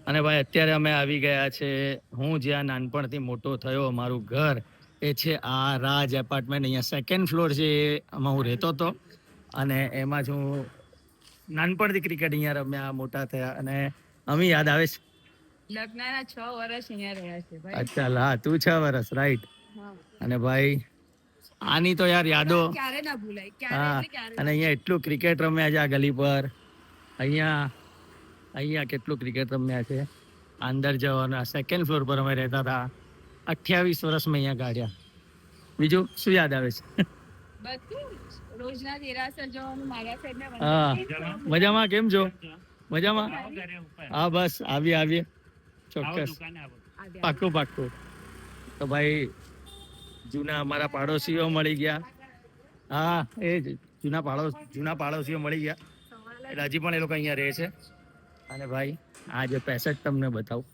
અને ભાઈ અત્યારે અમે આવી ગયા છે, હું જ્યાં નાનપણથી મોટો થયો, મારું ઘર એ છે આ રાજ એપાર્ટમેન્ટ. અહીંયા સેકન્ડ ફ્લોર છે, એમાં હું રહેતો હતો અને એમાં જ હું નાનપણથી ક્રિકેટ અહીંયા રમ્યા, મોટા થયા. અને અમે યાદ આવે છે લગ્નના 6 વર્ષ અહીંયા રહ્યા છે ભાઈ. અચ્છા હા, તું 6 વર્ષ રાઈટ. અને ભાઈ આની તો યાર યાદો ક્યારે ના ભૂલાય, હા. અને અહીંયા એટલું ક્રિકેટ રમ્યા છે આ ગલી પર. અહીંયા કેટલું ક્રિકેટ રમ્યા છે. અંદર જવાના સેકન્ડ ફ્લોર પર અમે રહેતા હતા. 28 વર્ષ મેં અહીંયા કાઢ્યા. બીજું શું યાદ આવે છે? બધું રોજના દેરાસર જવાનું મારા સાઈડ ને હા, મજામાં? કેમ છો? મજામાં? હા બસ આવીએ ચોક્કસ, પાક્કું. તો ભાઈ જૂના અમારા પાડોશીઓ મળી ગયા. હા એ જ જૂના પાડોશીઓ મળી ગયા. એટલે હજી પણ એ લોકો અહીંયા રહે છે. અને ભાઈ આ જે પેસેજ તમને બતાવું,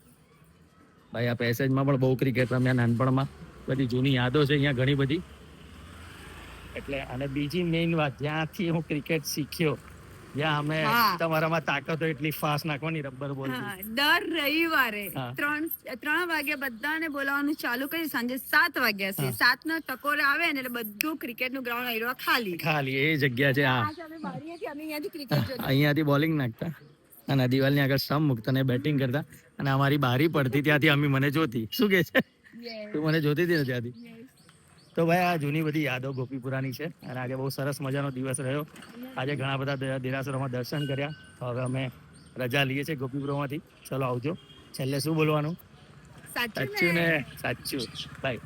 ભાઈ આ પેસેજમાં પણ બહુ ક્રિકેટ રમ્યા નાનપણમાં. બધી જૂની યાદો છે અહીંયા ઘણી બધી. એટલે અને બીજી મેઇન વાત, જ્યાંથી હું ક્રિકેટ શીખ્યો, જ્યાં અમે તમારામાં તાકાત હોય એટલી ફાસ્ટ નાખવાની રબર બોલ. દર રવિવારે 3 વાગે બધાને બોલાવવાનું ચાલુ કરી, સાંજે 7 વાગ્યા છે 7 નો ટકોર આવે ને એટલે બધું ક્રિકેટ નું ગ્રાઉન્ડ આવ્યો ખાલી એ જગ્યા છે. અહીંયાથી બોલિંગ નાખતા અને દિવાલની આગળ સ્ટમ્પ મૂકતા અને બેટિંગ કરતા. અને અમારી બારી પડતી ત્યાંથી અમી મને જોતી. શું કે છે? તું મને જોતી હતી ને ત્યાંથી. તો ભાઈ આ જૂની બધી યાદો ગોપીપુરાની છે. અને આજે બહુ સરસ મજાનો દિવસ રહ્યો. આજે ઘણા બધા દેરાસરોમાં દર્શન કર્યા. હવે અમે રજા લઈએ છીએ ગોપીપુરામાંથી. ચલો આવજો. છેલ્લે શું બોલવાનું? સાચું ને સાચું. બાય.